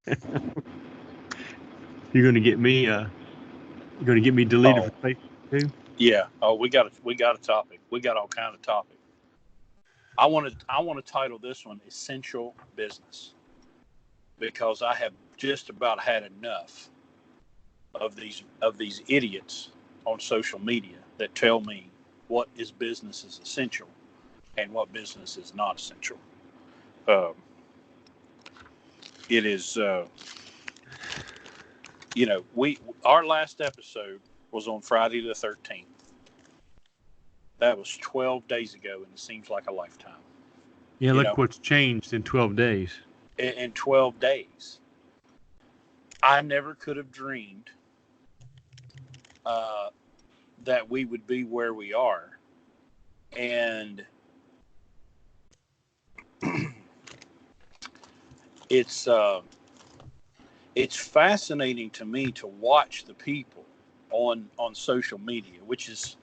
You're going to get me. You're going to get me deleted Oh, from Facebook too. yeah. Oh, we got a topic. We got all kind of topic. I want to title this one "Essential Business" because I have just about had enough of these idiots on social media that tell me what is business is essential and what business is not essential. Um, it is, we our last episode was on Friday the 13th. That was 12 days ago, and it seems like a lifetime. Yeah, You look know, what's changed in 12 days. in 12 days, I never could have dreamed uh, that we would be where we are, and it's it's fascinating to me to watch the people on social media, which is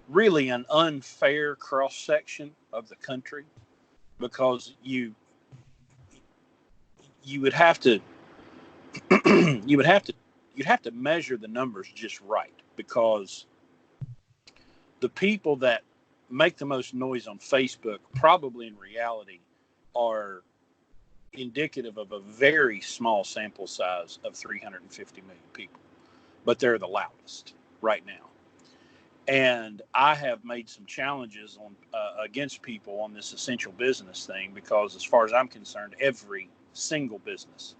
really an unfair cross section of the country because you would have to you would have to you'd have to measure the numbers just right because the people that make the most noise on Facebook probably in reality are indicative of a very small sample size of 350 million people, but they're the loudest right now. And I have made some challenges on against people on this essential business thing because, as far as I'm concerned, every single business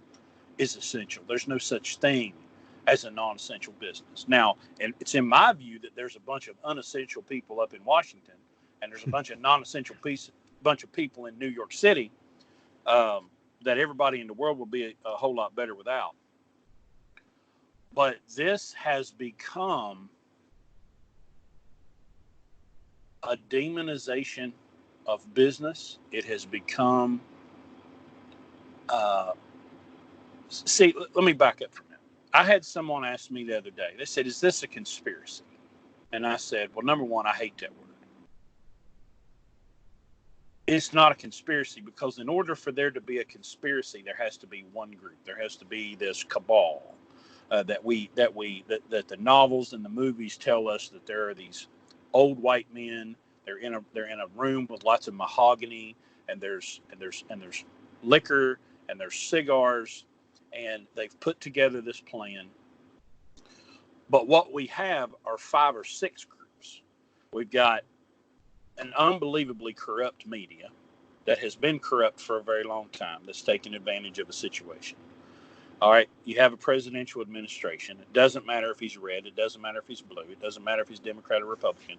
is essential. There's no such thing as a non-essential business. Now, and it's in my view that there's a bunch of unessential people up in Washington, and there's a bunch of bunch of people in New York City that everybody in the world will be a whole lot better without. But this has become a demonization of business. It has become. Uh, let me back up for a minute. I had someone ask me the other day. They said, "Is this a conspiracy?" And I said, "Well, number one, I hate that word. It's not a conspiracy because in order for there to be a conspiracy, there has to be one group. There has to be this cabal that the novels and the movies tell us that there are these old white men. They're in a room with lots of mahogany, and there's liquor and there's cigars, and they've put together this plan. But what we have are five or six groups. We've got an unbelievably corrupt media that has been corrupt for a very long time that's taking advantage of a situation. All right, you have a presidential administration. It doesn't matter if he's red. It doesn't matter if he's blue. It doesn't matter if he's Democrat or Republican.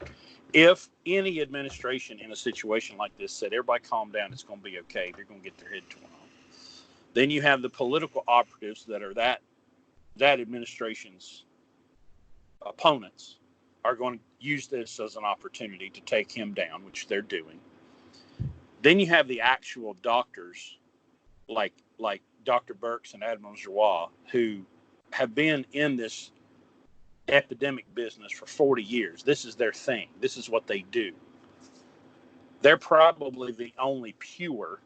If any administration in a situation like this said, everybody calm down, it's going to be okay, they're going to get their head torn off. Then you have the political operatives that are that administration's opponents are going to use this as an opportunity to take him down, which they're doing. Then you have the actual doctors like Dr. Birx and Admiral Giroir, who have been in this epidemic business for 40 years. This is their thing. This is what they do. They're probably the only pure,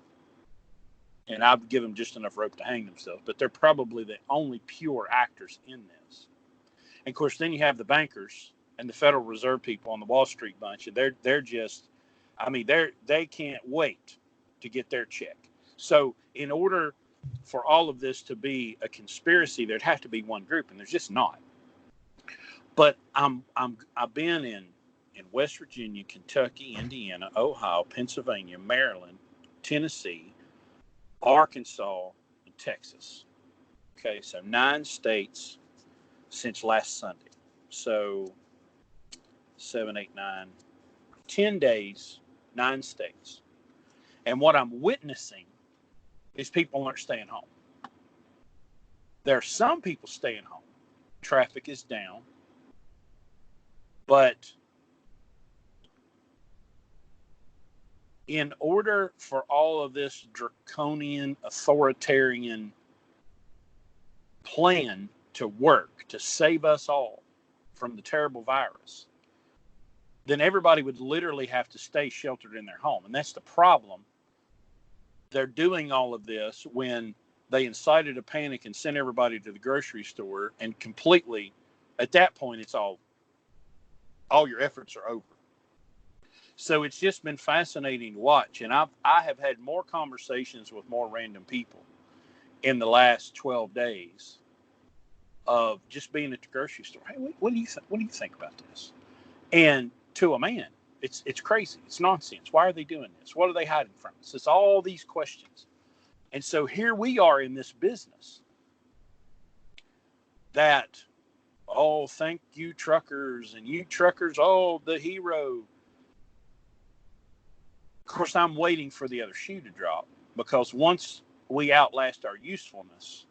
and I've given them just enough rope to hang themselves, but they're probably the only pure actors in this. And of course, then you have the bankers and the Federal Reserve people on the Wall Street bunch, and they're just, I mean, they can't wait to get their check. So in order for all of this to be a conspiracy, there'd have to be one group, and there's just not. But I've been in West Virginia, Kentucky, Indiana, Ohio, Pennsylvania, Maryland, Tennessee, Arkansas, and Texas. Okay, so 9 states since last Sunday. So 7, 8, 9, 10 days, 9 states. And what I'm witnessing is people aren't staying home. There are some people staying home. Traffic is down. But in order for all of this draconian, authoritarian plan to work, to save us all from the terrible virus, then everybody would literally have to stay sheltered in their home. And that's the problem. They're doing all of this when They incited a panic and sent everybody to the grocery store, and completely, at that point, it's all your efforts are over. So it's just been fascinating to watch, and I have had more conversations with more random people in the last 12 days of just being at the grocery store. Hey, what do you think about this? And to a man, it's crazy. It's nonsense. Why are they doing this? What are they hiding from us? It's all these questions. And so here we are in this business that, oh, thank you truckers, and you truckers, oh, the hero. Of course, I'm waiting for the other shoe to drop, because once we outlast our usefulness,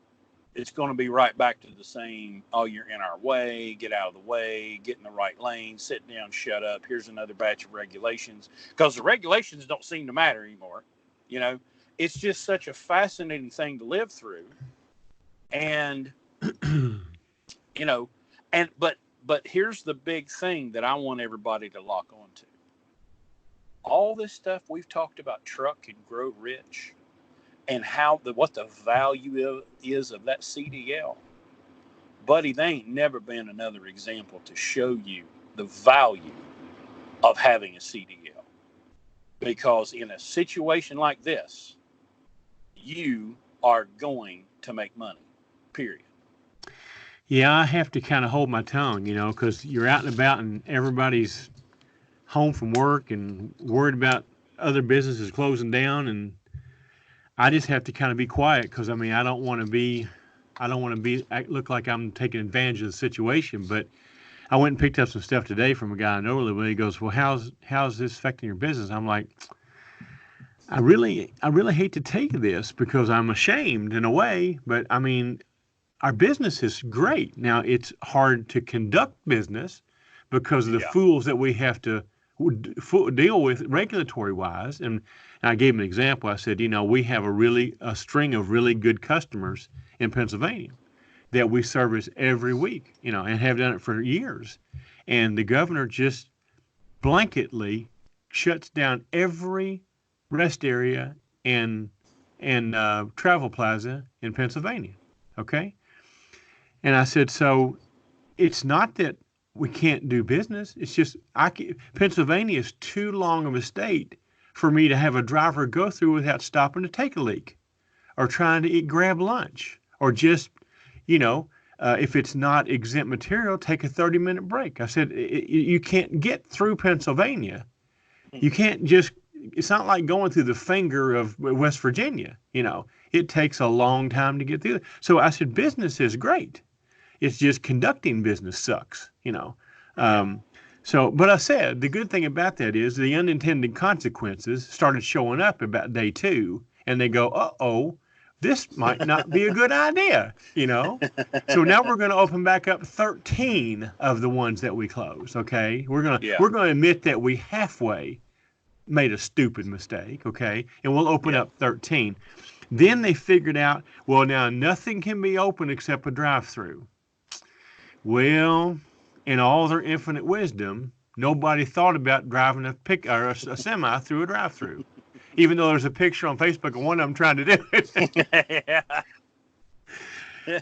it's going to be right back to the same, oh, you're in our way, get out of the way, get in the right lane, sit down, shut up, here's another batch of regulations. Because the regulations don't seem to matter anymore. You know, it's just such a fascinating thing to live through. And, you know, but here's the big thing that I want everybody to lock onto. All this stuff we've talked about, truck and grow rich, and what the value is of that CDL. Buddy, there ain't never been another example to show you the value of having a CDL. Because in a situation like this, you are going to make money, period. Yeah, I have to kind of hold my tongue, you know, because you're out and about and everybody's home from work and worried about other businesses closing down, and I just have to kind of be quiet, because I mean I don't want to look like I'm taking advantage of the situation. But I went and picked up some stuff today from a guy I know really well. He goes, well, how's this affecting your business? I'm like, I really hate to take this, because I'm ashamed in a way, but I mean, our business is great. Now it's hard to conduct business because of the fools that we have to deal with regulatory wise. And I gave him an example. I said, you know, we have a string of really good customers in Pennsylvania that we service every week, you know, and have done it for years. And the governor just blanketly shuts down every rest area and travel plaza in Pennsylvania. Okay. And I said, so it's not that we can't do business. It's just Pennsylvania is too long of a state for me to have a driver go through without stopping to take a leak, or trying to grab lunch, or just, you know, if it's not exempt material, take a 30-minute break. I said, you can't get through Pennsylvania. You can't just, it's not like going through the finger of West Virginia. You know, it takes a long time to get through. So I said, business is great. It's just conducting business sucks, you know. But I said, the good thing about that is the unintended consequences started showing up about day 2, and they go, uh-oh, this might not be a good idea, you know. So now we're going to open back up 13 of the ones that we closed, okay? We're going to admit that we halfway made a stupid mistake, okay? And we'll open up 13. Then they figured out, well, now nothing can be open except a drive-through. Well, in all their infinite wisdom, nobody thought about driving a semi through a drive-through, even though there's a picture on Facebook of one of them trying to do it.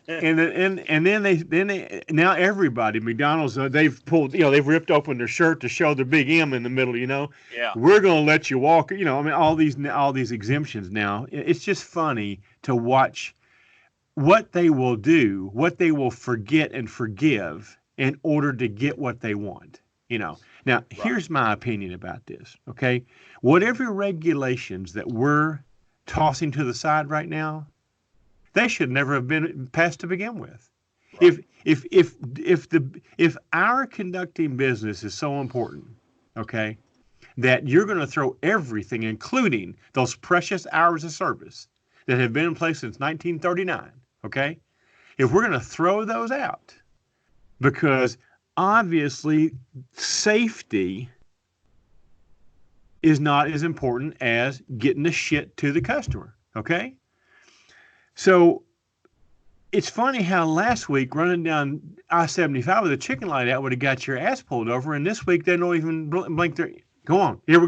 And then they now everybody, McDonald's, they've pulled, you know, they've ripped open their shirt to show the big M in the middle, you know. Yeah. We're going to let you walk, you know. I mean, all these exemptions now. It's just funny to watch what they will do, what they will forget and forgive in order to get what they want, you know. Now, here's my opinion about this, okay? Whatever regulations that we're tossing to the side right now, they should never have been passed to begin with. Right. If our conducting business is so important, okay, that you're going to throw everything, including those precious hours of service that have been in place since 1939, okay? If we're going to throw those out, because obviously safety is not as important as getting the shit to the customer, okay? So it's funny how last week running down I-75 with a chicken light out would have got your ass pulled over, and this week they don't even blink their. Go on, here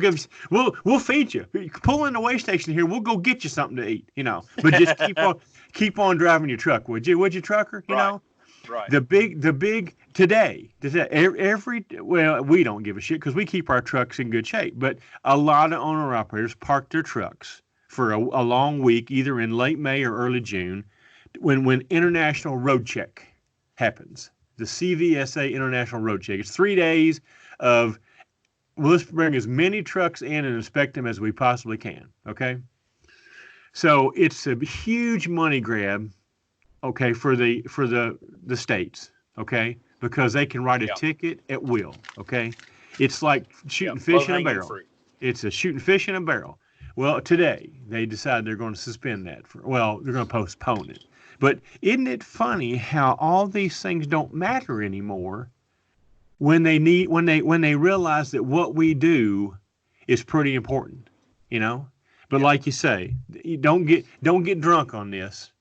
we'll feed you. Pull in the way station here. We'll go get you something to eat, you know. But just keep on driving your truck, would you? Would you, trucker? You Right. know, Right. the big today, well, we don't give a shit because we keep our trucks in good shape. But a lot of owner operators park their trucks for a long week, either in late May or early June, when International Road Check happens. The CVSA International Road Check. It's 3 days of, well, let's bring as many trucks in and inspect them as we possibly can. Okay. So it's a huge money grab, okay, for the states, okay, because they can write a Yeah. ticket at will, okay. It's like Yeah. shooting Low fish in a hanging barrel. fruit. It's a shooting fish in a barrel. Well, today they decide they're going to suspend that for, well, they're going to postpone it. But isn't it funny how all these things don't matter anymore when they realize that what we do is pretty important, you know? But Yeah. like you say, you don't get drunk on this,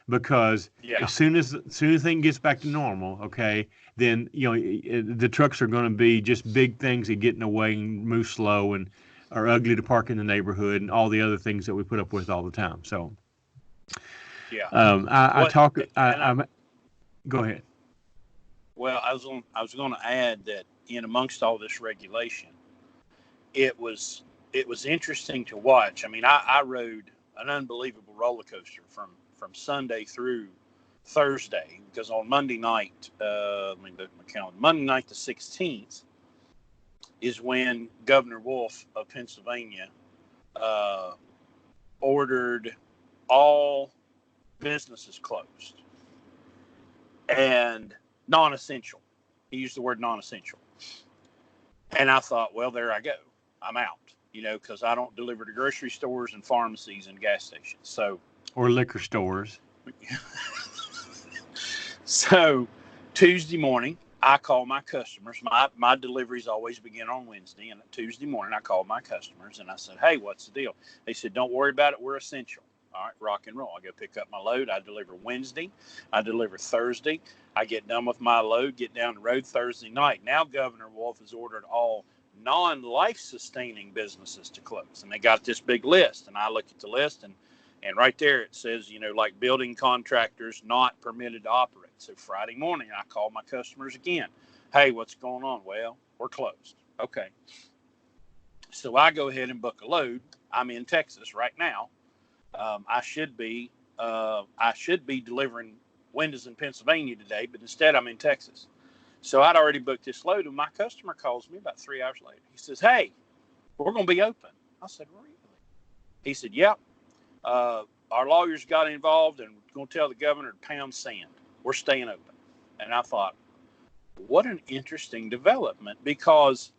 because Yeah. as soon as things gets back to normal, okay, then the trucks are going to be just big things that get in the way and move slow and are ugly to park in the neighborhood and all the other things that we put up with all the time. So Yeah. I What? talk. And I, Go ahead. well, I was going to add that in amongst all this regulation, it was it was interesting to watch. I mean, I rode an unbelievable roller coaster from Sunday through Thursday, because on Monday night, let me look at my calendar. Monday night the 16th is when Governor Wolf of Pennsylvania uh, ordered all businesses closed and non-essential. He used the word non-essential, and I thought, well, there I go. I'm out. Because I don't deliver to grocery stores and pharmacies and gas stations. Or liquor stores. So Tuesday morning, I call my customers. My deliveries always begin on Wednesday, and Tuesday morning I called my customers and I said, "Hey, what's the deal?" They said, "Don't worry about it. We're essential." All right, rock and roll. I go pick up my load. I deliver Wednesday. I deliver Thursday. I get done with my load, get down the road Thursday night. Now Governor Wolf has ordered all non-life sustaining businesses to close, and they got this big list. And I look at the list, and right there it says, like building contractors not permitted to operate. So Friday morning I call my customers again. "Hey, what's going on?" "Well, we're closed." "Okay." So I go ahead and book a load. I'm in Texas right now. I should be delivering windows in Pennsylvania today, but instead I'm in Texas. So I'd already booked this load, and my customer calls me about 3 hours later. He says, "Hey, we're going to be open." I said, "Really?" He said, "Yep. Our lawyers got involved, and we're going to tell the governor to pound sand. We're staying open." And I thought, what an interesting development, because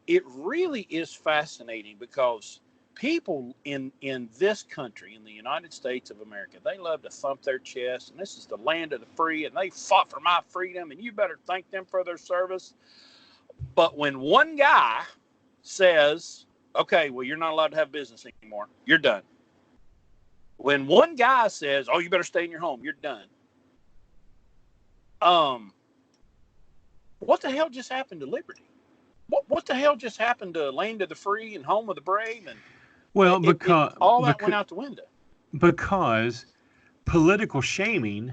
it really is fascinating, because people in this country, in the United States of America, they love to thump their chest, and this is the land of the free, and they fought for my freedom, and you better thank them for their service. But when one guy says, "Okay, well, you're not allowed to have business anymore, you're done." When one guy says, "Oh, you better stay in your home, you're done." What the hell just happened to liberty? What the hell just happened to land of the free and home of the brave? And Well, it because all that went because out the window. because political shaming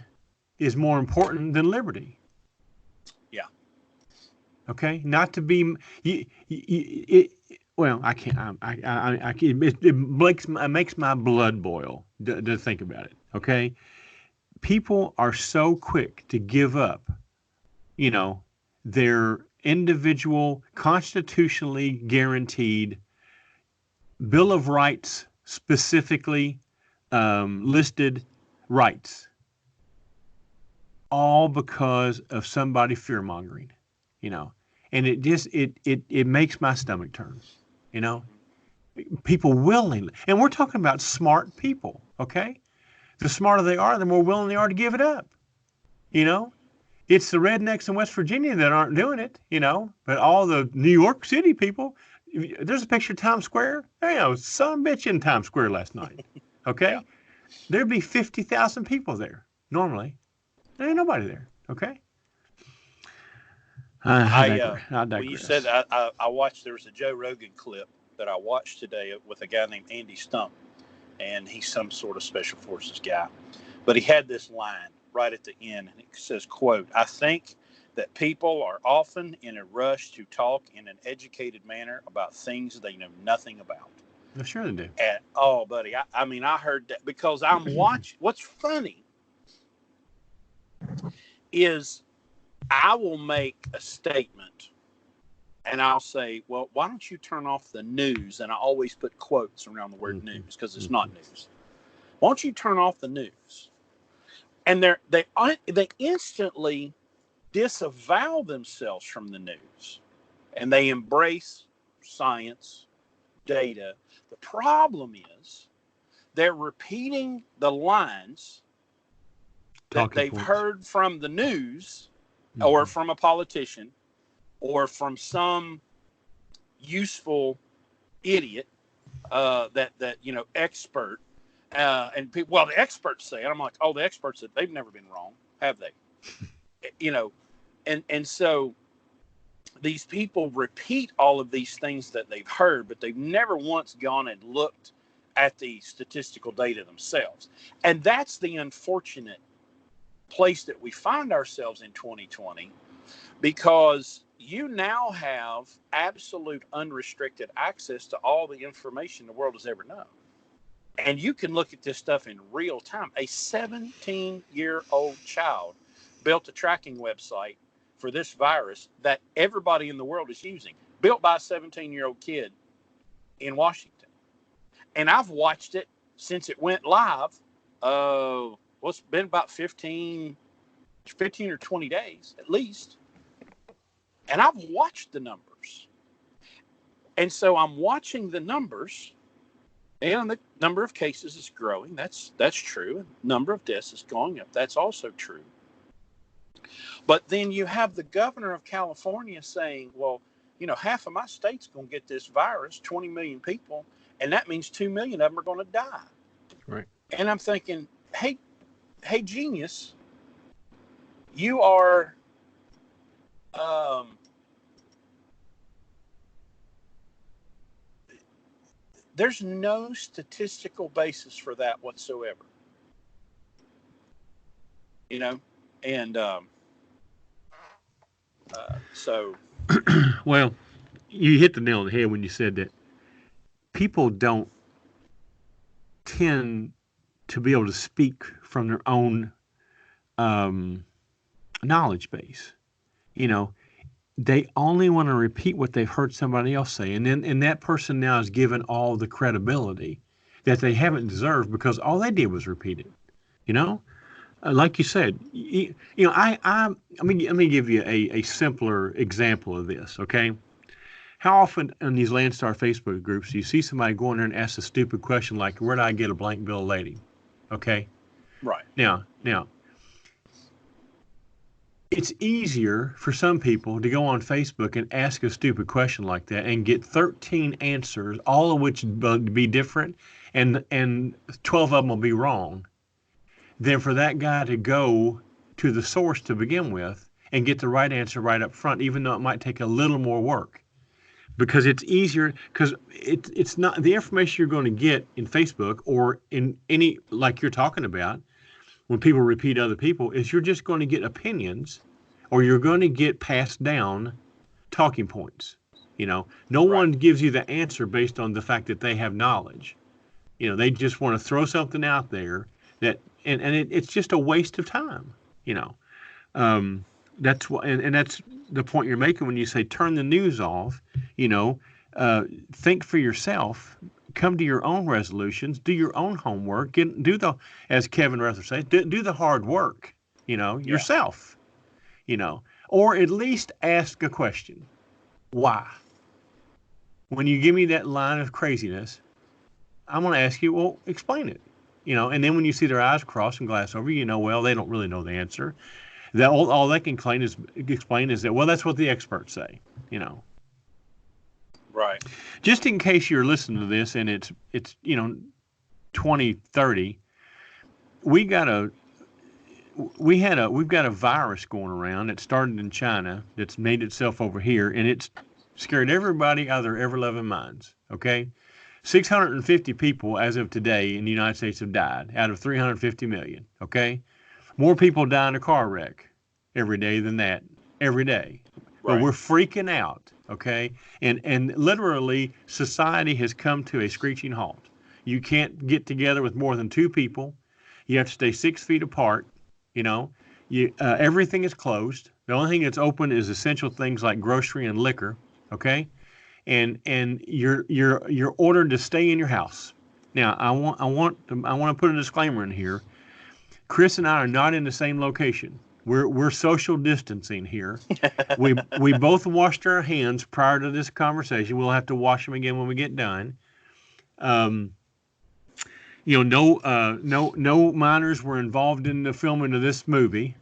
is more important than liberty. Yeah. Okay, not to be. Well, I can't. It makes my blood boil to think about it. Okay, people are so quick to give up, you know, their individual constitutionally guaranteed Bill of Rights, specifically listed rights, all because of somebody fear mongering, you know. And it makes my stomach turn, you know. People willingly, and we're talking about smart people, okay? The smarter they are, the more willing they are to give it up, you know. It's the rednecks in West Virginia that aren't doing it, you know. But all the New York City people, there's a picture of Times Square. Some bitch in Times Square last night. Yeah. Okay, there'd be 50,000 people there normally. There ain't nobody there. Okay. I I digress. I When you said digress. that, I watched. There was a Joe Rogan clip that I watched today with a guy named Andy Stump, and he's some sort of special forces guy. But he had this line right at the end, and it says, quote, "I think that people are often in a rush to talk in an educated manner about things they know nothing about." I'm sure they do. And, oh, buddy, I mean, I heard that because I'm watching. What's funny is I will make a statement and I'll say, well, why don't you turn off the news? And I always put quotes around the word news because it's not news. Why don't you turn off the news? And they instantly disavow themselves from the news and they embrace science, data. The problem is they're repeating the lines that they've heard from the news or from a politician or from some useful idiot that expert. And people, well, the experts say it. I'm like, oh, the experts said they've never been wrong, have they? And so these people repeat all of these things that they've heard, but they've never once gone and looked at the statistical data themselves. And that's the unfortunate place that we find ourselves in 2020, because you now have absolute unrestricted access to all the information the world has ever known. And you can look at this stuff in real time. A 17-year-old child built a tracking website for this virus that everybody in the world is using, built by a 17-year-old kid in Washington. And I've watched it since it went live. It's been about 15 or 20 days at least. And I've watched the numbers. And so I'm watching the numbers, and the number of cases is growing. That's true. Number of deaths is going up. That's also true. But then you have the governor of California saying, well, half of my state's going to get this virus, 20 million people, and that means 2 million of them are going to die. Right. And I'm thinking, hey, genius, you are there's no statistical basis for that whatsoever. And so. Well, you hit the nail on the head when you said that people don't tend to be able to speak from their own knowledge base. They only want to repeat what they've heard somebody else say. And that person now is given all the credibility that they haven't deserved because all they did was repeat it. Like you said, let me give you a simpler example of this, okay? How often in these Landstar Facebook groups do you see somebody go in there and ask a stupid question like, where do I get a blank bill of lading? Okay? Right. Now, it's easier for some people to go on Facebook and ask a stupid question like that and get 13 answers, all of which will be different, and 12 of them will be wrong, than for that guy to go to the source to begin with and get the right answer right up front, even though it might take a little more work. Because it's easier, because it's not the information you're going to get in Facebook or in any, like you're talking about, when people repeat other people, is you're just going to get opinions or you're going to get passed down talking points. No one gives you the answer based on the fact that they have knowledge. They just want to throw something out there that, and it's just a waste of time. That's what, and that's the point you're making when you say turn the news off. Think for yourself. Come to your own resolutions. Do your own homework. As Kevin Ruther says, do the hard work. Yourself. Or at least ask a question. Why? When you give me that line of craziness, I'm going to ask you, well, explain it. And then when you see their eyes cross and glass over, well, they don't really know the answer. That all they can explain is that, well, that's what the experts say. Right. Just in case you're listening to this and it's 2030, we've got a virus going around that started in China that's made itself over here, and it's scared everybody out of their ever-loving minds. Okay, 650 people as of today in the United States have died out of 350 million. Okay. More people die in a car wreck every day than that every day. But Right. we're freaking out. Okay. And literally society has come to a screeching halt. You can't get together with more than two people. You have to stay 6 feet apart. You know, everything is closed. The only thing that's open is essential things like grocery and liquor. Okay, and you're ordered to stay in your house. Now, I want to put a disclaimer in here. Chris and I are not in the same location. We're social distancing here. We both washed our hands prior to this conversation. We'll have to wash them again when we get done. Um, no minors were involved in the filming of this movie.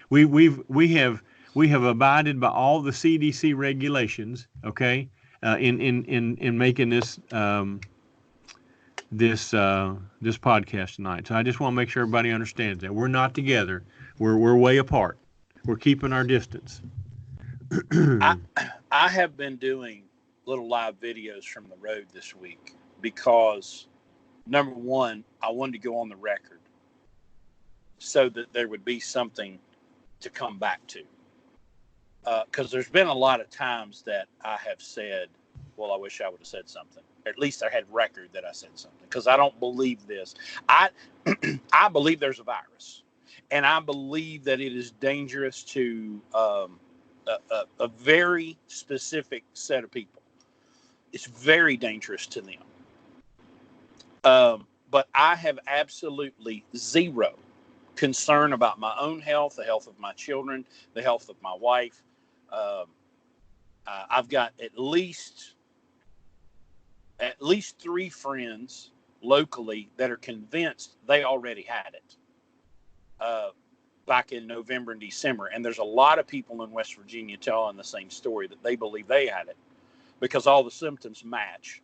We have abided by all the CDC regulations. Okay, in making this podcast tonight. So I just want to make sure everybody understands that we're not together. We're way apart. We're keeping our distance. I I have been doing little live videos from the road this week because number one, I wanted to go on the record so that there would be something to come back to. Because there's been a lot of times that I have said, well, I wish I would have said something. At least I had record that I said something, because I don't believe this. I I believe there's a virus, and I believe that it is dangerous to a very specific set of people. It's very dangerous to them. But I have absolutely zero concern about my own health, the health of my children, the health of my wife. Um, I've got at least three friends locally that are convinced they already had it back in November and December. And there's a lot of people in West Virginia telling the same story, that they believe they had it because all the symptoms match.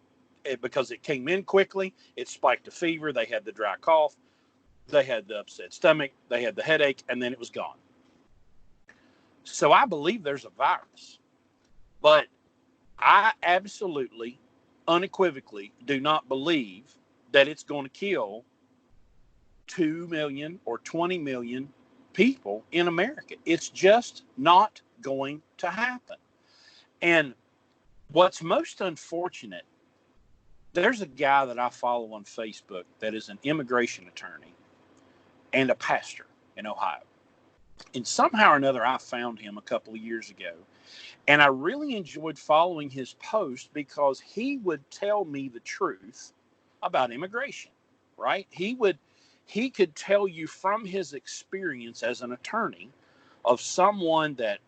Because it came in quickly, it spiked a fever, they had the dry cough, they had the upset stomach, they had the headache, and then it was gone. So I believe there's a virus, but I absolutely, unequivocally do not believe that it's going to kill 2 million or 20 million people in America. It's just not going to happen. And what's most unfortunate, there's a guy that I follow on Facebook that is an immigration attorney and a pastor in Ohio. And somehow or another, I found him a couple of years ago. And I really enjoyed following his post because he would tell me the truth about immigration, right? He could tell you from his experience as an attorney of someone that,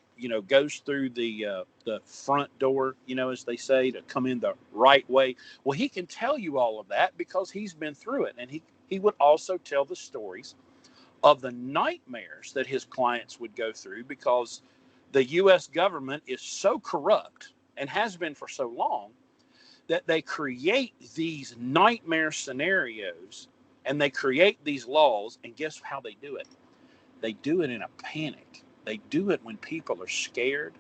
goes through the front door, as they say, to come in the right way. Well, he can tell you all of that because he's been through it. And he would also tell the stories of the nightmares that his clients would go through because the U.S. government is so corrupt and has been for so long that they create these nightmare scenarios and they create these laws. And guess how they do it? They do it in a panic. They do it when people are scared,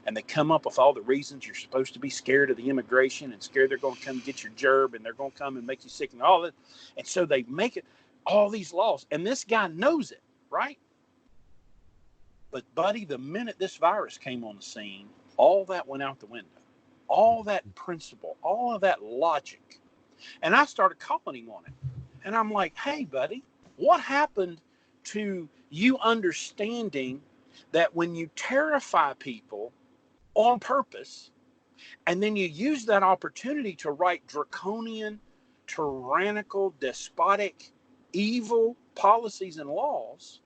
and they come up with all the reasons you're supposed to be scared of the immigration and scared they're going to come get your gerb and they're going to come and make you sick and all that. And so they make it all these laws. And this guy knows it, right? But, buddy, the minute this virus came on the scene, all that went out the window. All that principle, all of that logic. And I started calling him on it. And I'm like, hey, buddy, what happened to you understanding that when you terrify people on purpose, and then you use that opportunity to write draconian, tyrannical, despotic, evil policies and laws,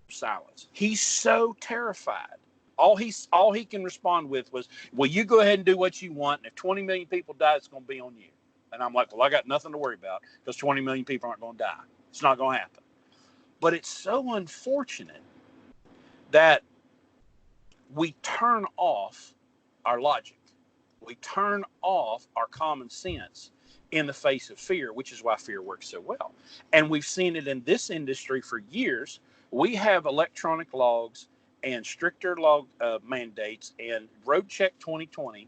silence. He's so terrified. All he can respond with was, well, you go ahead and do what you want, and if 20 million people die, it's going to be on you. And I'm like, well, I got nothing to worry about because 20 million people aren't going to die. It's not going to happen. But it's so unfortunate that we turn off our logic. We turn off our common sense in the face of fear, which is why fear works so well. And we've seen it in this industry for years. We have electronic logs and stricter log mandates and road check 2020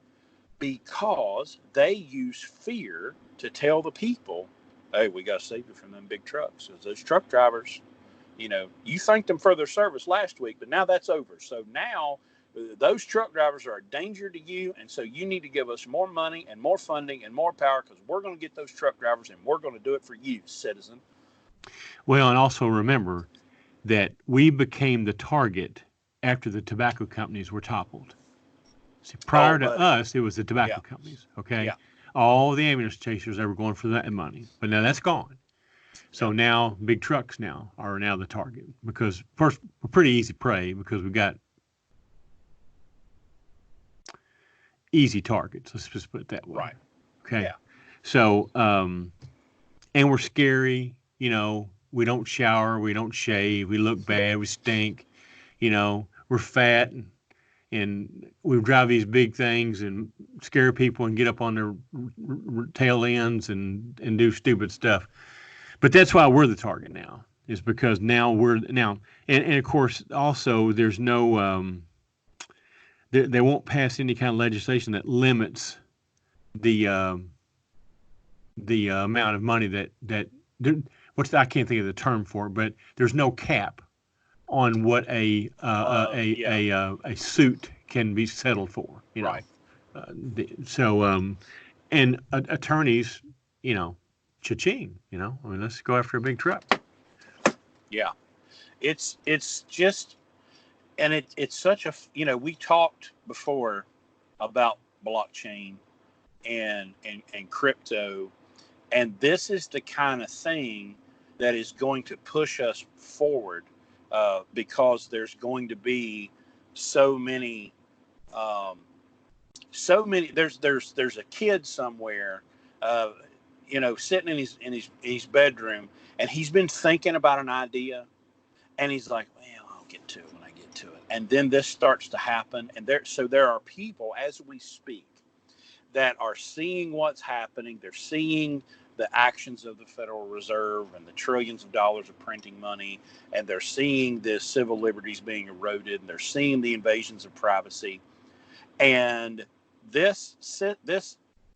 because they use fear to tell the people, hey, we got to save you from them big trucks. Because those truck drivers, you thanked them for their service last week, but now that's over. So now those truck drivers are a danger to you. And so you need to give us more money and more funding and more power, because we're going to get those truck drivers and we're going to do it for you, citizen. Well, and also remember that we became the target after the tobacco companies were toppled. See, prior to us, it was the tobacco companies, okay? Yeah. All the ambulance chasers, they were going for that money. But now that's gone. So now big trucks are now the target, because first, we're pretty easy prey because we got easy targets. Let's just put it that way. Right. Okay. Yeah. So, and we're scary, we don't shower, we don't shave, we look bad, we stink, we're fat, and we drive these big things and scare people and get up on their tail ends and do stupid stuff. But that's why we're the target now, is because now and of course also there's no, they won't pass any kind of legislation that limits the amount of money that I can't think of the term for it, but there's no cap on what a suit can be settled for. Right. And attorneys, cha-ching. Let's go after a big truck. Yeah, it's just, and it's such a, we talked before about blockchain and crypto. And this is the kind of thing that is going to push us forward, because there's going to be so many. There's a kid somewhere, sitting in his bedroom, and he's been thinking about an idea, and he's like, well, I'll get to it when I get to it. And then this starts to happen, and there are people as we speak that are seeing what's happening. They're seeing the actions of the Federal Reserve and the trillions of dollars of printing money, and they're seeing the civil liberties being eroded, and they're seeing the invasions of privacy. And this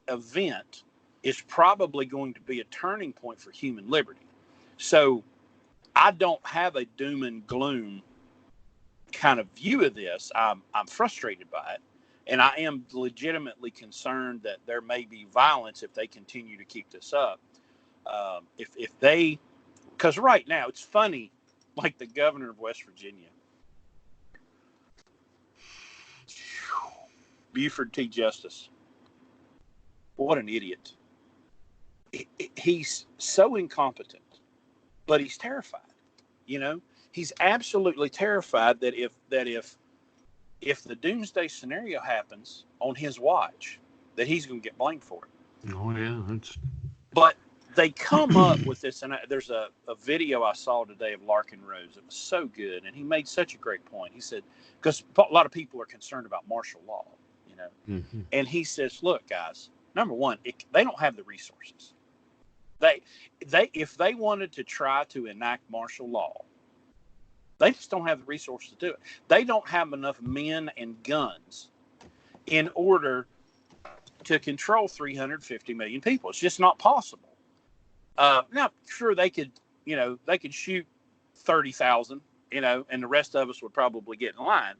event is probably going to be a turning point for human liberty. So I don't have a doom and gloom kind of view of this. I'm frustrated by it. And I am legitimately concerned that there may be violence if they continue to keep this up. Because right now it's funny, like the governor of West Virginia, Buford T. Justice. What an idiot. He's so incompetent, but he's terrified. He's absolutely terrified that if the doomsday scenario happens on his watch, that he's going to get blamed for it. Oh, yeah. But they come up with this, and there's a video I saw today of Larkin Rose. It was so good, and he made such a great point. He said, because a lot of people are concerned about martial law, mm-hmm. And he says, look, guys, number one, they don't have the resources. If they wanted to try to enact martial law, they just don't have the resources to do it. They don't have enough men and guns in order to control 350 million people. It's just not possible. Now, sure, they could shoot 30,000, and the rest of us would probably get in line,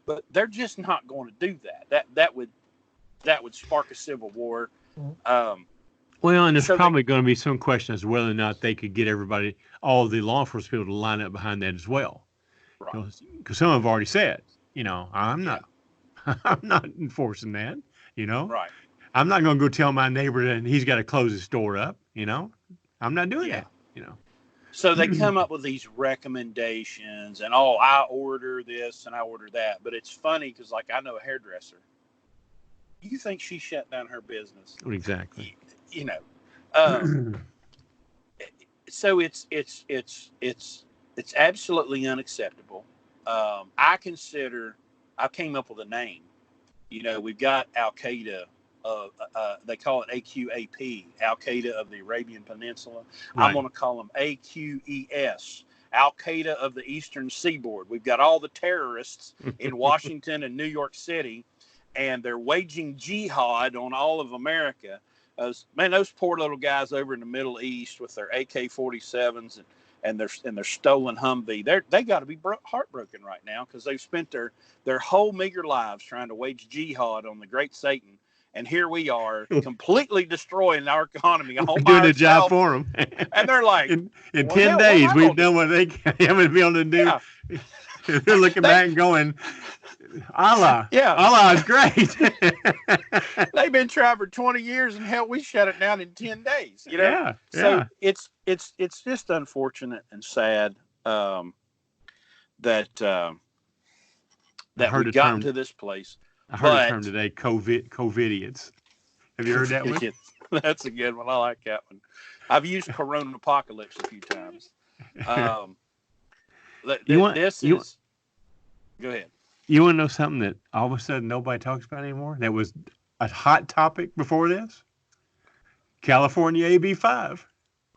but they're just not going to do that. That would spark a civil war. Well, and there's probably going to be some question as to whether or not they could get all of the law enforcement people to line up behind that as well. Right. Because some have already said, I'm not enforcing that, Right. I'm not going to go tell my neighbor that he's got to close his store up, I'm not doing that, So they come up with these recommendations, and I order this and I order that. But it's funny because, like, I know a hairdresser. You think she shut down her business? Exactly. So it's absolutely unacceptable. I came up with a name. We've got Al Qaeda. They call it AQAP, Al Qaeda of the Arabian Peninsula. Right. I'm going to call them AQES, Al Qaeda of the Eastern Seaboard. We've got all the terrorists in Washington and New York City, and they're waging jihad on all of America. Man, those poor little guys over in the Middle East with their AK-47s and their stolen Humvee, they got to be heartbroken right now because they've spent their whole meager lives trying to wage jihad on the great Satan, and here we are completely destroying our economy all We're by doing a job ourselves. for them. And they're like, in well, 10 hell, what am days, I we've gonna done do? what they haven't been able to do. Yeah, They're looking they, back and going, Allah, yeah, Allah is great. they've been trying for 20 years, and hell, we shut it down in 10 days. Yeah, So yeah. it's just unfortunate and sad that we've gotten to this place. I heard a term But today, COVIDiots. Have you heard that one? That's a good one. I like that one. I've used Corona Apocalypse a few times. Go ahead. You want to know something that all of a sudden nobody talks about anymore? That was a hot topic before this? California AB5.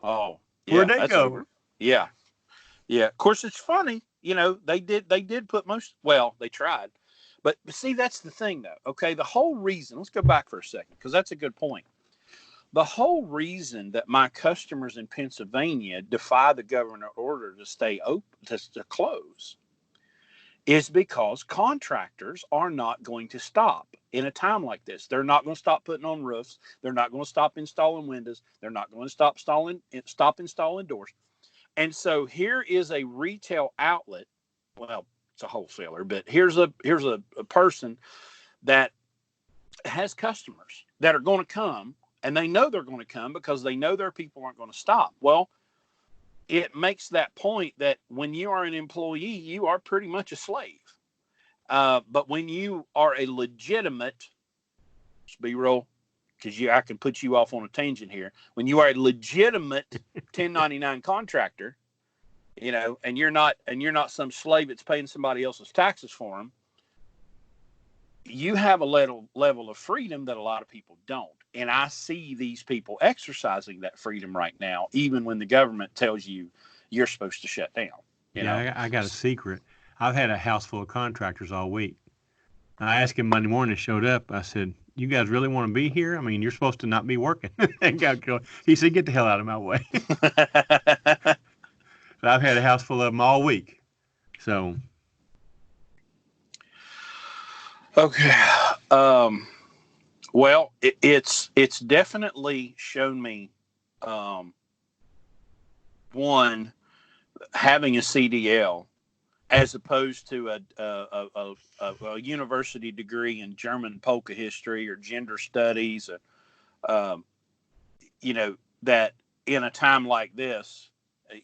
Oh, yeah. Where'd they go? Over. Yeah. Yeah. Of course, it's funny. They did put they tried. But see, that's the thing, though. Okay, the whole reason, let's go back for a second, because that's a good point. The whole reason that my customers in Pennsylvania defy the government order to stay open, to close, is because contractors are not going to stop in a time like this. They're not going to stop putting on roofs. They're not going to stop installing windows. They're not going to stop installing doors. And so here is a retail outlet. Well, it's a wholesaler, but here's a person that has customers that are going to come, and they know they're going to come because they know their people aren't going to stop. Well, it makes that point that when you are an employee, you are pretty much a slave. But when you are a legitimate, let's be real, because I can put you off on a tangent here. When you are a legitimate 1099 contractor, and you're not some slave that's paying somebody else's taxes for them, you have a level of freedom that a lot of people don't. And I see these people exercising that freedom right now, even when the government tells you you're supposed to shut down. I got a secret. I've had a house full of contractors all week. I asked him Monday morning, showed up. I said, you guys really want to be here? I mean, you're supposed to not be working. He said, get the hell out of my way. So I've had a house full of them all week. So. Okay. Well, it's definitely shown me, one, having a CDL as opposed to a university degree in German polka history or gender studies, that in a time like this,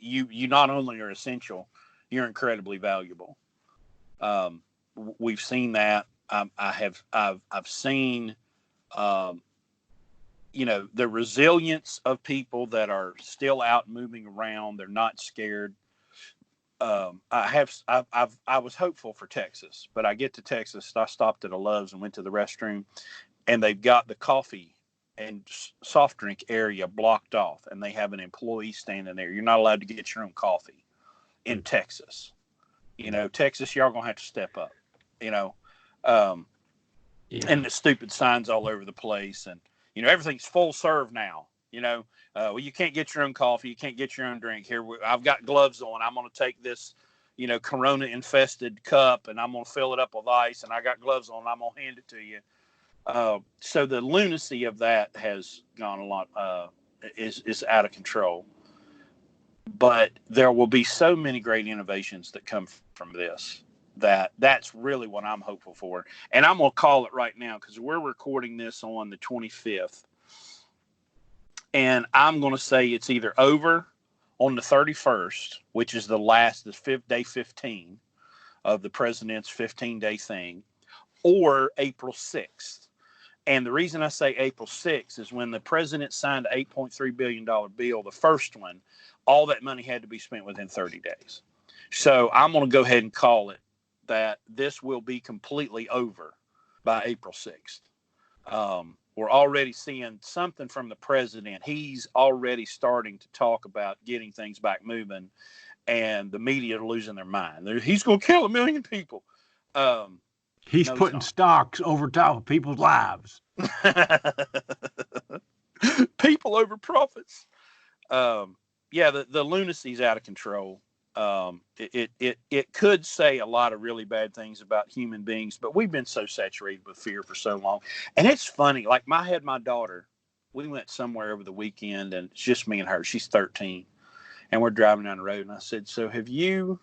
you not only are essential, you're incredibly valuable. We've seen that. I've seen, the resilience of people that are still out moving around. They're not scared. I was hopeful for Texas, but I get to Texas. I stopped at a Love's and went to the restroom, and they've got the coffee and soft drink area blocked off, and they have an employee standing there. You're not allowed to get your own coffee in Texas. Texas, y'all gonna have to step up. And the stupid signs all over the place, and everything's full serve now. Well, you can't get your own coffee, you can't get your own drink here. I've got gloves on. I'm going to take this, Corona infested cup, and I'm going to fill it up with ice, and I got gloves on. I'm going to hand it to you. So the lunacy of that has gone a lot, is out of control. But there will be so many great innovations that come from this. That's really what I'm hopeful for. And I'm going to call it right now because we're recording this on the 25th. And I'm going to say it's either over on the 31st, which is day 15 of the president's 15-day thing, or April 6th. And the reason I say April 6th is when the president signed an $8.3 billion bill, the first one, all that money had to be spent within 30 days. So I'm going to go ahead and call it that this will be completely over by April 6th. We're already seeing something from the president. He's already starting to talk about getting things back moving, and the media are losing their mind. He's going to kill 1 million people. He's No, he's putting not. stocks over top of people's lives. People over profits. Yeah, the lunacy's out of control. It could say a lot of really bad things about human beings, but we've been so saturated with fear for so long. And it's funny. Like I had my daughter. We went somewhere over the weekend, and it's just me and her. She's 13, and we're driving down the road. And I said, "So have you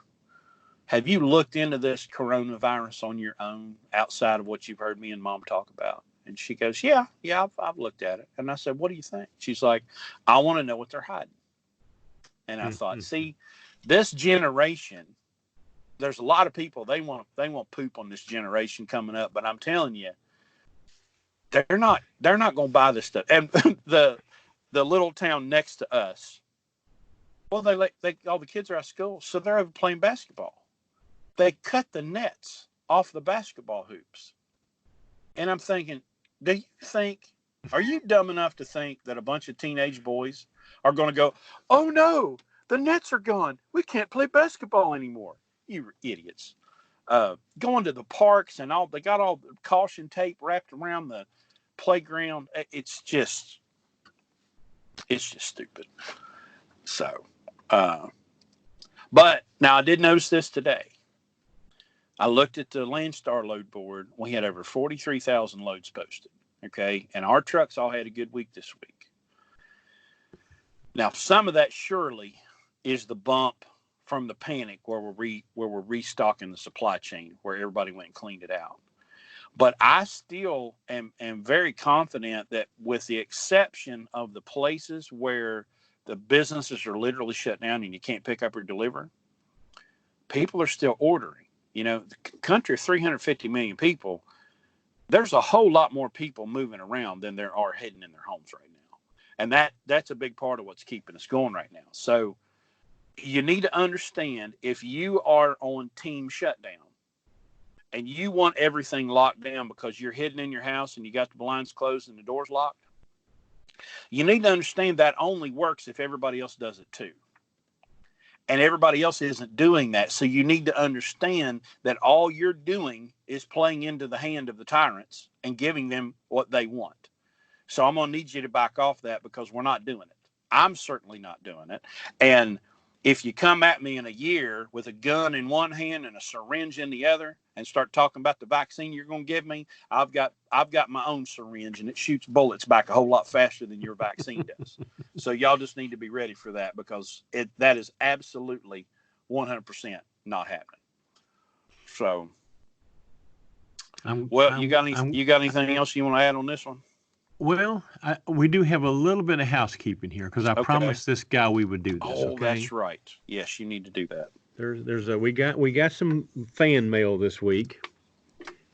looked into this coronavirus on your own outside of what you've heard me and Mom talk about?" And she goes, "Yeah, I've looked at it." And I said, "What do you think?" She's like, "I want to know what they're hiding." And I thought, see, this generation, there's a lot of people they want poop on this generation coming up, but I'm telling you, they're not going to buy this stuff. And the little town next to us, well, they all the kids are out of school, so they're over playing basketball. They cut the nets off the basketball hoops, and I'm thinking, are you dumb enough to think that a bunch of teenage boys are going to go, "Oh no, the nets are gone. We can't play basketball anymore"? You idiots. Going to the parks and they got all the caution tape wrapped around the playground. It's just stupid. So, but now I did notice this today. I looked at the Landstar load board. We had over 43,000 loads posted. Okay. And our trucks all had a good week this week. Now, some of that surely is the bump from the panic where we're restocking the supply chain, where everybody went and cleaned it out. But I still am very confident that, with the exception of the places where the businesses are literally shut down and you can't pick up or deliver, people are still ordering. The country of 350 million people, there's a whole lot more people moving around than there are hidden in their homes right now. And that's a big part of what's keeping us going right now. So you need to understand, if you are on team shutdown and you want everything locked down because you're hidden in your house and you got the blinds closed and the doors locked, you need to understand that only works if everybody else does it too. And everybody else isn't doing that. So you need to understand that all you're doing is playing into the hand of the tyrants and giving them what they want. So I'm going to need you to back off that, because we're not doing it. I'm certainly not doing it. And if you come at me in a year with a gun in one hand and a syringe in the other and start talking about the vaccine you're going to give me, I've got my own syringe, and it shoots bullets back a whole lot faster than your vaccine does. So y'all just need to be ready for that, because that is absolutely 100% not happening. So, you got anything else you want to add on this one? Well, we do have a little bit of housekeeping here, because I Okay. promised this guy we would do this. Oh, Okay, that's right. Yes, you need to do that. We got some fan mail this week,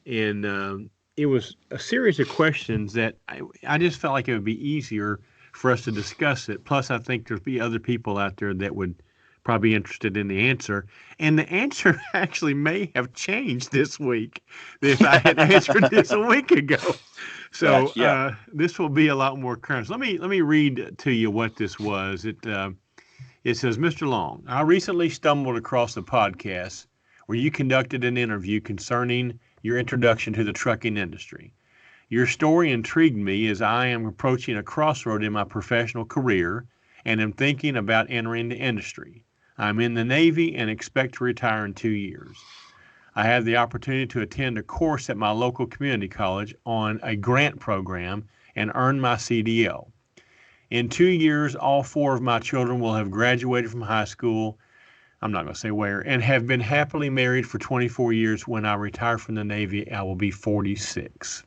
and it was a series of questions that I just felt like it would be easier for us to discuss it. Plus, I think there'd be other people out there that would probably be interested in the answer. And the answer actually may have changed this week if I had answered this a week ago. So Yeah. this will be a lot more current. So let me read to you what this was. It says, "Mr. Long, I recently stumbled across a podcast where you conducted an interview concerning your introduction to the trucking industry. Your story intrigued me, as I am approaching a crossroad in my professional career and am thinking about entering the industry. I'm in the Navy and expect to retire in 2 years. I had the opportunity to attend a course at my local community college on a grant program and earn my CDL. In 2 years, all 4 of my children will have graduated from high school. I'm not going to say where, and have been happily married for 24 years. When I retire from the Navy, I will be 46.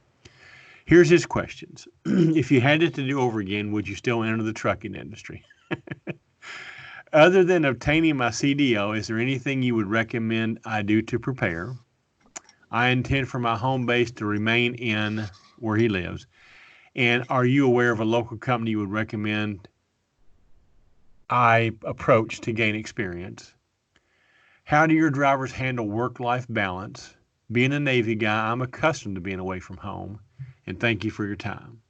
Here's his questions. If you had it to do over again, would you still enter the trucking industry? Other than obtaining my CDL, is there anything you would recommend I do to prepare? I intend for my home base to remain in where he lives. And are you aware of a local company you would recommend I approach to gain experience? How do your drivers handle work-life balance? Being a Navy guy, I'm accustomed to being away from home. And thank you for your time."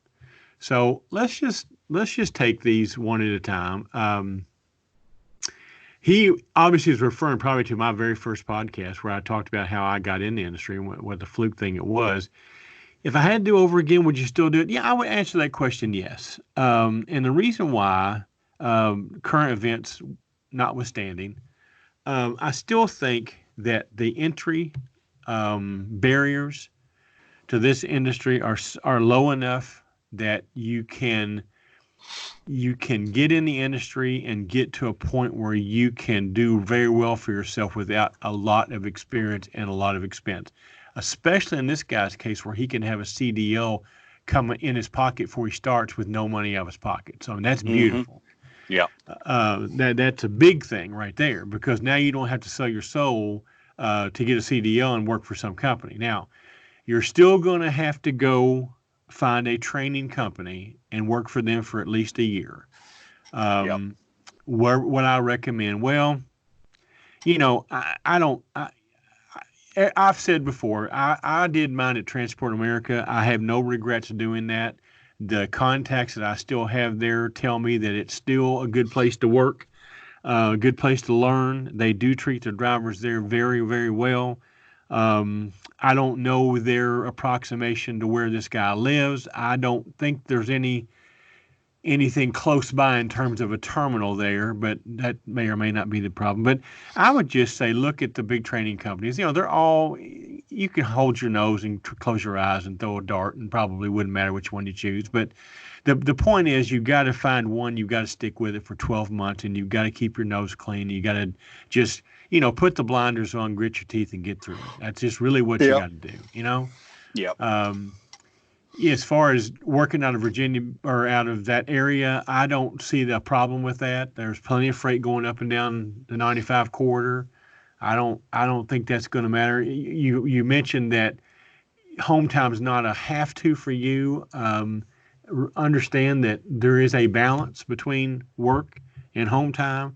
So let's just take these one at a time. He obviously is referring probably to my very first podcast where I talked about how I got in the industry and what the fluke thing it was. If I had to do over again, would you still do it? Yeah, I would answer that question yes. And the reason why, current events notwithstanding, I still think that the entry barriers to this industry are low enough that you can get in the industry and get to a point where you can do very well for yourself without a lot of experience and a lot of expense. Especially in this guy's case where he can have a CDL come in his pocket before he starts with no money out of his pocket. So that's Mm-hmm. beautiful. Yeah. That's a big thing right there because now you don't have to sell your soul to get a CDL and work for some company. Now, you're still going to have to go find a training company and work for them for at least a year. Yeah. Um, what I recommend, well, I don't. I've said before, I did mine at Transport America. I have no regrets doing that. The contacts that I still have there tell me that it's still a good place to work, a good place to learn. They do treat their drivers there very, very well. I don't know their approximation to where this guy lives. I don't think there's anything close by in terms of a terminal there, but that may or may not be the problem. But I would just say look at the big training companies. They're all, you can hold your nose and close your eyes and throw a dart, and probably wouldn't matter which one you choose. But the point is, you've got to find one, you've got to stick with it for 12 months, and you've got to keep your nose clean. You got to just, put the blinders on, grit your teeth, and get through it. That's just really what you Yeah. got to do. Yeah. Um, as far as working out of Virginia or out of that area, I don't see the problem with that. There's plenty of freight going up and down the 95 corridor. I don't think that's going to matter. You mentioned that home time is not a have to for you. Understand that there is a balance between work and home time,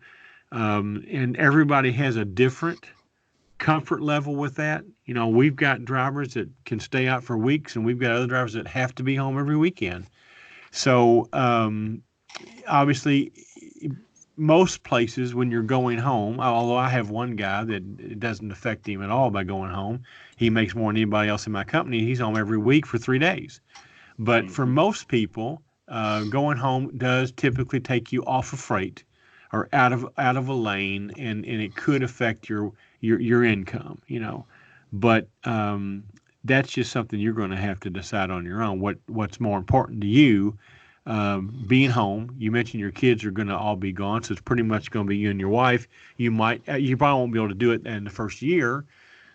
and everybody has a different comfort level with that. We've got drivers that can stay out for weeks, and we've got other drivers that have to be home every weekend. So obviously, most places when you're going home, although I have one guy that it doesn't affect him at all by going home. He makes more than anybody else in my company. He's home every week for 3 days. But for Mm-hmm. most people, going home does typically take you off of freight or out of a lane, and it could affect your income. But that's just something you're going to have to decide on your own. What's more important to you? Being home. You mentioned your kids are going to all be gone, so it's pretty much going to be you and your wife. You probably won't be able to do it in the first year,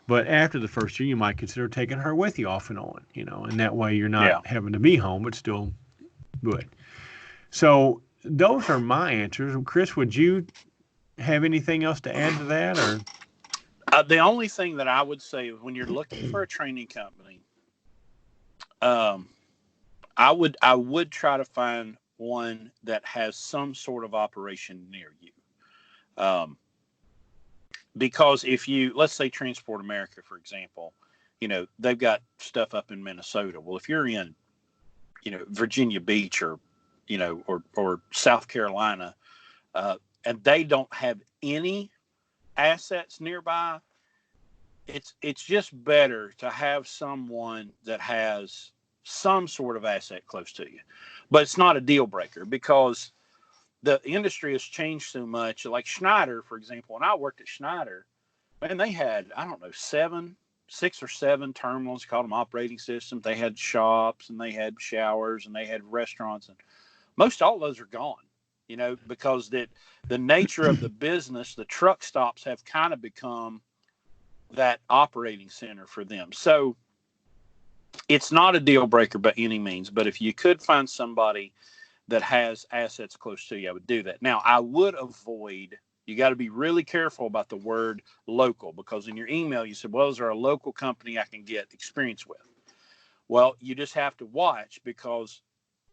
but after the first year, you might consider taking her with you off and on, and that way you're not Yeah. having to be home, but still good. So those are my answers. Chris, would you have anything else to add to that, or? The only thing that I would say is when you're looking for a training company, um, I would try to find one that has some sort of operation near you. Um, because if you, let's say Transport America, for example, they've got stuff up in Minnesota. Well, if you're in, Virginia Beach or, or South Carolina, and they don't have any assets nearby, it's just better to have someone that has some sort of asset close to you. But it's not a deal breaker because the industry has changed so much. Like Schneider, for example, when I worked at Schneider, man, they had, I don't know, 6 or 7 terminals, called them operating systems. They had shops and they had showers and they had restaurants, and most all of those are gone. Because the nature of the business, the truck stops have kind of become that operating center for them. So it's not a deal breaker by any means, but if you could find somebody that has assets close to you, I would do that. Now, I would avoid, you got to be really careful about the word local, because in your email you said, well, is there a local company I can get experience with? Well, you just have to watch, because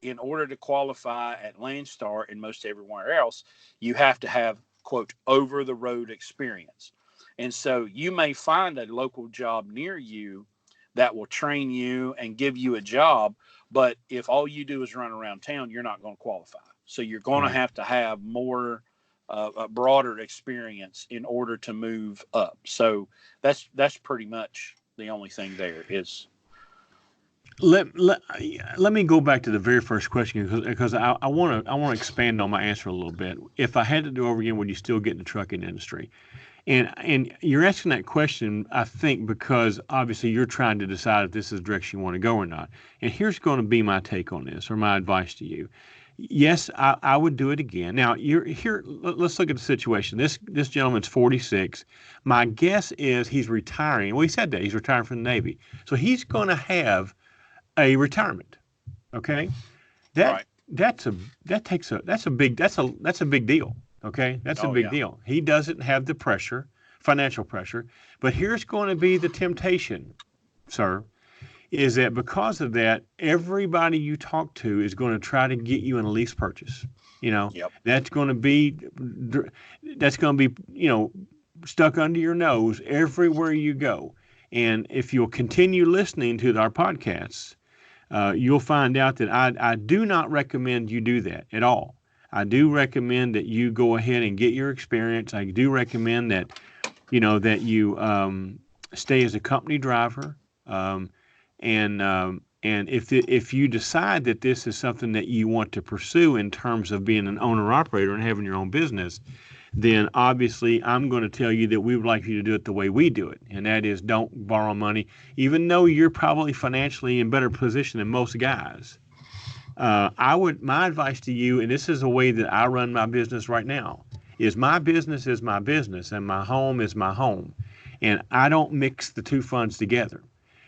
in order to qualify at Landstar and most everywhere else, you have to have, quote, over the road experience. And so you may find a local job near you that will train you and give you a job. But if all you do is run around town, you're not going to qualify. So you're going Right. to have more a broader experience in order to move up. So that's pretty much the only thing there is. Let me go back to the very first question because I want to expand on my answer a little bit. If I had to do over again, would you still get in the trucking industry? And you're asking that question, I think, because obviously you're trying to decide if this is the direction you want to go or not. And here's going to be my take on this, or my advice to you. Yes, I would do it again. Now, you're here. Let's look at the situation. This gentleman's 46. My guess is he's retiring. Well, he said that he's retiring from the Navy, so he's going to have a retirement. Okay, that Right. that's a that's a big deal. Okay, that's a Oh big yeah. deal. He doesn't have the pressure, financial pressure, but here's going to be the temptation, sir, is that because of that, everybody you talk to is going to try to get you in a lease purchase. You know, Yep. that's going to be that's going to be stuck under your nose everywhere you go. And if you'll continue listening to our podcasts, you'll find out that I do not recommend you do that at all. I do recommend that you go ahead and get your experience. I do recommend that that you stay as a company driver, and if you decide that this is something that you want to pursue in terms of being an owner operator and having your own business, then obviously I'm going to tell you that we would like you to do it the way we do it, and that is don't borrow money, even though you're probably financially in better position than most guys. My advice to you, and this is the way that I run my business right now, is my business is my business and my home is my home, and I don't mix the two funds together.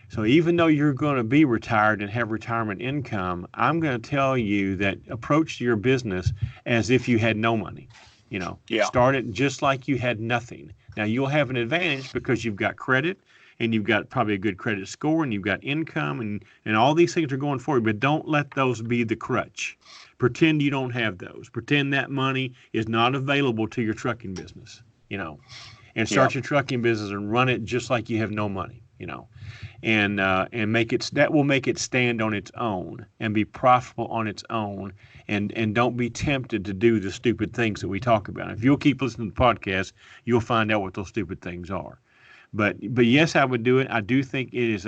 So even though you're going to be retired and have retirement income, I'm going to tell you that approach your business as if you had no money. Yeah. Start it just like you had nothing. Now you'll have an advantage because you've got credit and you've got probably a good credit score and you've got income and all these things are going for you, but don't let those be the crutch. Pretend you don't have those. Pretend that money is not available to your trucking business, and Yeah. start your trucking business and run it just like you have no money, and make it that will make it stand on its own and be profitable on its own, and don't be tempted to do the stupid things that we talk about. If you'll keep listening to the podcast, you'll find out what those stupid things are. But yes, I would do it. I do think it is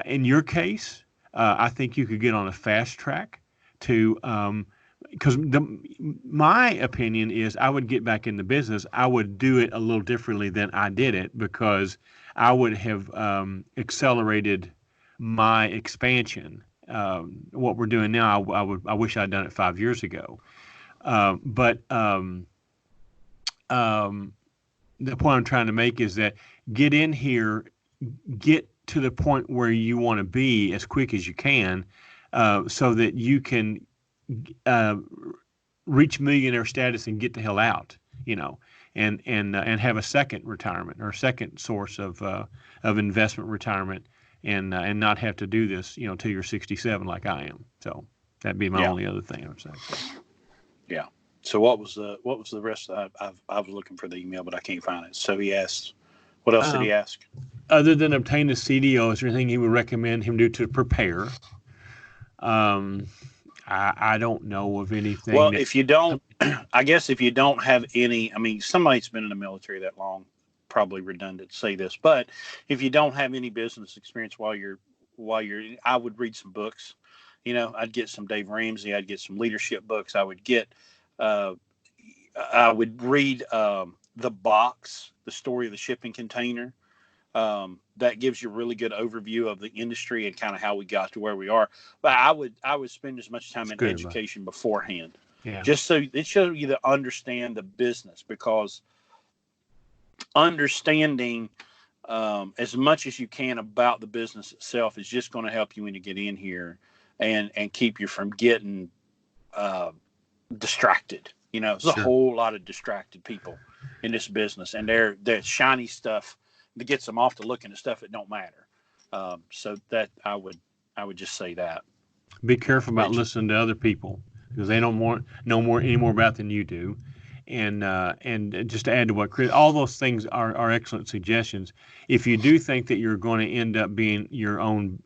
in your case, I think you could get on a fast track to because my opinion is I would get back in the business. I would do it a little differently than I did it because I would have accelerated my expansion. What we're doing now, I wish I'd done it 5 years ago. But the point I'm trying to make is that get in here, get to the point where you want to be as quick as you can, so that you can uh, reach millionaire status and get the hell out, and have a second retirement or a second source of investment retirement, and not have to do this, till you're 67 like I am. So that'd be my Yeah. only other thing I would say. Yeah. So what was the rest? I was looking for the email, but I can't find it. So he asked, what else did he Um, ask? Other than obtain a CDO, is there anything you would recommend him do to prepare? Um, I don't know of anything Well, that. if you don't, I guess if you don't have any, I mean, somebody that's been in the military that long, probably redundant to say this, but if you don't have any business experience I would read some books. I'd get some Dave Ramsey. I'd get some leadership books. Uh, I would read The Box, the story of the shipping container. That gives you a really good overview of the industry and kind of how we got to where we are. But I would spend as much time It's in good advice. education beforehand, Yeah, just so it shows you to understand the business, because understanding as much as you can about the business itself is just going to help you when you get in here, and keep you from getting uh, distracted. There's a sure. whole lot of distracted people in this business, and they're shiny stuff that gets them off to looking at stuff that don't matter. So that I would just say that. Be careful about Edu- listening to other people because they don't know more any more about than you do. And just to add to what Chris, all those things are excellent suggestions. If you do think that you're going to end up being your own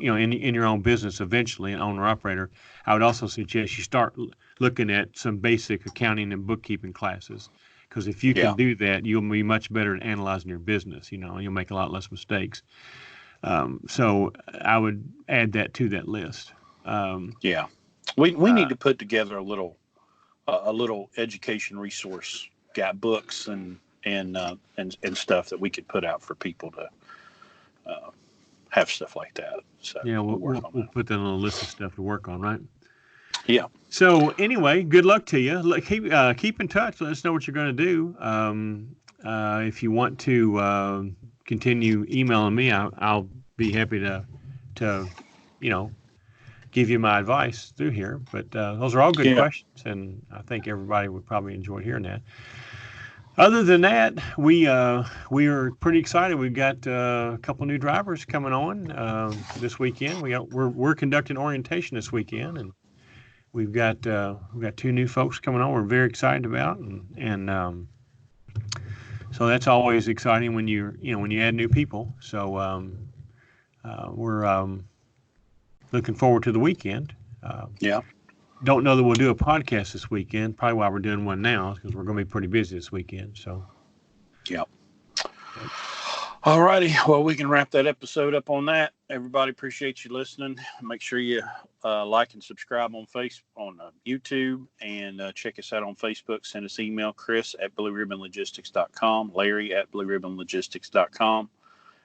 in your own business eventually, an owner operator, I would also suggest you start looking at some basic accounting and bookkeeping classes. Because if you Yeah. can do that, you'll be much better at analyzing your business. You'll make a lot less mistakes. So I would add that to that list. Yeah. We Uh, need to put together a little education resource, got books and stuff that we could put out for people to have stuff like that. So yeah, we'll work on we'll that. put that on a list of stuff to work on, right? Yeah. So anyway, good luck to you. Keep in touch. Let us know what you're going to do. If you want to continue emailing me, I'll be happy to you know give you my advice through here. But those are all good Yeah. questions, and I think everybody would probably enjoy hearing that. Other than that, we are pretty excited. We've got a couple new drivers coming on this weekend. We're conducting orientation this weekend, and we've got two new folks coming on. We're very excited about, and so that's always exciting when when you add new people. So we're looking forward to the weekend. Uh, Yeah. don't know that we'll do a podcast this weekend. Probably why we're doing one now because we're going to be pretty busy this weekend. So. Yeah. But, All righty. Well, we can wrap that episode up on that. Everybody, appreciate you listening. Make sure you like and subscribe on YouTube, and check us out on Facebook. Send us email, Chris at blueribbonlogistics.com, Larry at blueribbonlogistics.com,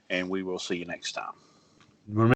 and we will see you next time. remember